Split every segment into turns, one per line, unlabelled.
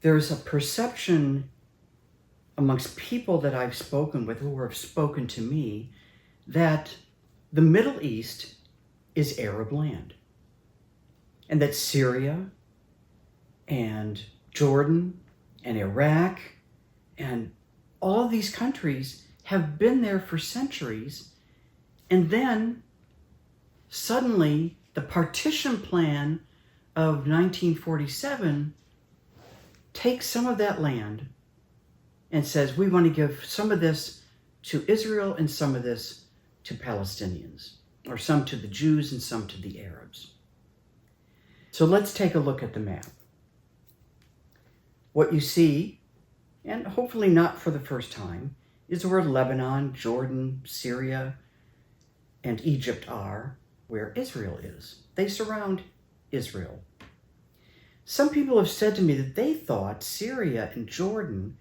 there's a perception amongst people that I've spoken with who have spoken to me that the Middle East is Arab land, and that Syria and Jordan and Iraq and all of these countries have been there for centuries, and then suddenly the partition plan of 1947 takes some of that land and says, we want to give some of this to Israel and some of this to Palestinians, or some to the Jews and some to the Arabs. So let's take a look at the map. What you see, and hopefully not for the first time, is where Lebanon, Jordan, Syria, and Egypt are, where Israel is. They surround Israel. Some people have said to me that they thought Syria and Jordan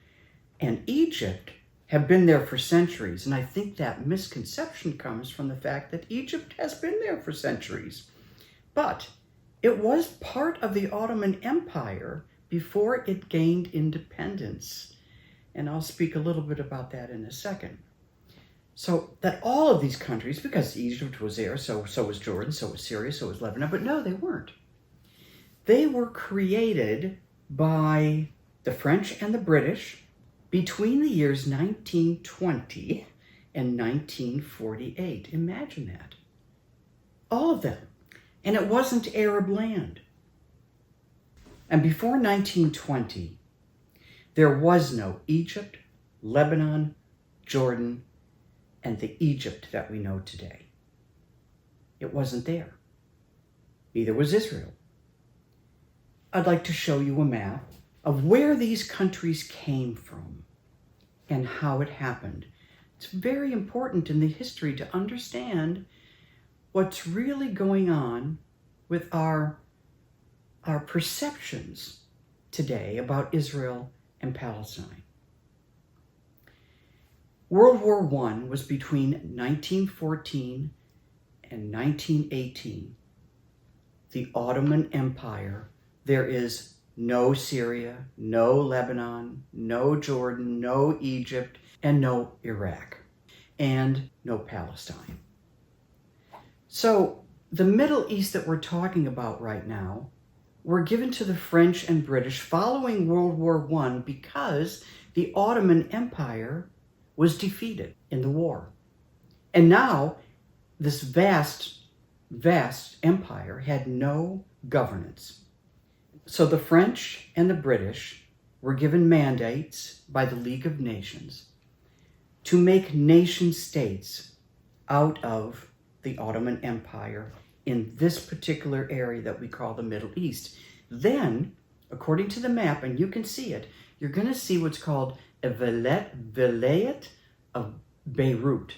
and Egypt have been there for centuries, and I think that misconception comes from the fact that Egypt has been there for centuries. But it was part of the Ottoman Empire before it gained independence, and I'll speak a little bit about that in a second. So that all of these countries, because Egypt was there, so was Jordan, so was Syria, so was Lebanon, but no, they weren't. They were created by the French and the British between the years 1920 and 1948. Imagine that. All of them. And it wasn't Arab land. And before 1920, there was no Egypt, Lebanon, Jordan, and the Egypt that we know today. It wasn't there. Neither was Israel. I'd like to show you a map of where these countries came from and how it happened. It's very important in the history to understand what's really going on with our perceptions today about Israel and Palestine. World War I was between 1914 and 1918. The Ottoman Empire. There is no Syria, no Lebanon, no Jordan, no Egypt, and no Iraq, and no Palestine. So the Middle East that we're talking about right now were given to the French and British following World War I because the Ottoman Empire was defeated in the war. And now this vast empire had no governance. So the French and the British were given mandates by the League of Nations to make nation states out of the Ottoman Empire in this particular area that we call the Middle East. Then, according to the map, and you can see it, you're going to see what's called a Vilayet of Beirut.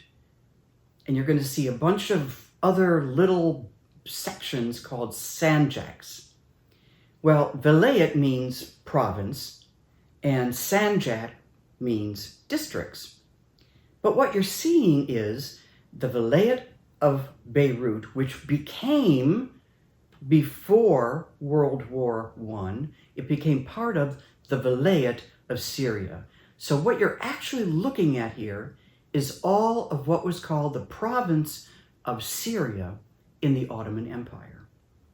And you're going to see a bunch of other little sections called sanjaks. Well, Vilayet means province, and sanjak means districts. But what you're seeing is the Vilayet of Beirut, which became, before World War I, it became part of the Vilayet of Syria. So what you're actually looking at here is all of what was called the province of Syria in the Ottoman Empire.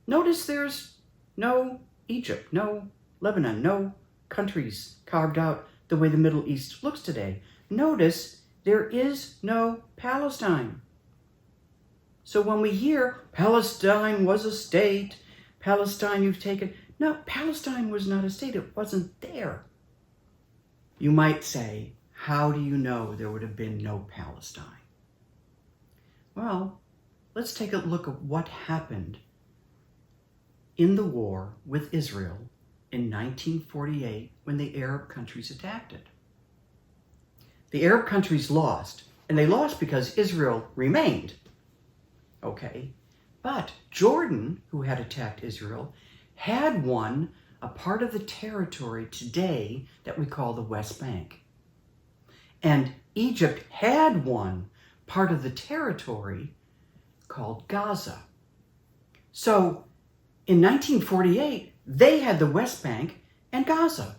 Notice there's no Egypt, no Lebanon, no countries carved out the way the Middle East looks today. Notice there is no Palestine. So when we hear Palestine was a state, Palestine you've taken, no, Palestine was not a state. It wasn't there. You might say, how do you know there would have been no Palestine? Well, let's take a look at what happened in the war with Israel in 1948 when the Arab countries attacked it. The Arab countries lost, and they lost because Israel remained. Okay, but Jordan, who had attacked Israel, had won a part of the territory today that we call the West Bank. And Egypt had won part of the territory called Gaza. So in 1948, they had the West Bank and Gaza.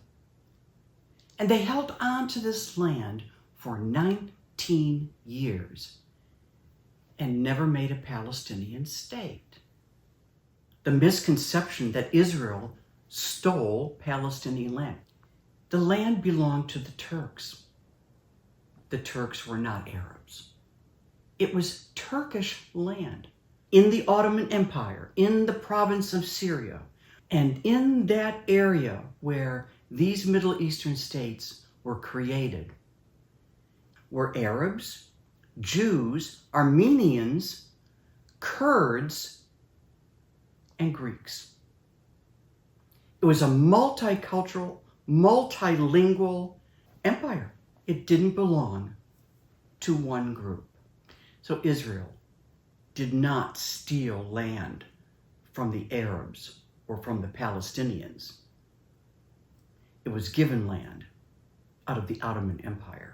And they held on to this land for 19 years and never made a Palestinian state. The misconception that Israel stole Palestinian land. The land belonged to the Turks. The Turks were not Arabs. It was Turkish land in the Ottoman Empire, in the province of Syria, and in that area where these Middle Eastern states were created were Arabs, Jews, Armenians, Kurds, and Greeks. It was a multicultural, multilingual empire. It didn't belong to one group. So Israel did not steal land from the Arabs or from the Palestinians. It was given land out of the Ottoman Empire.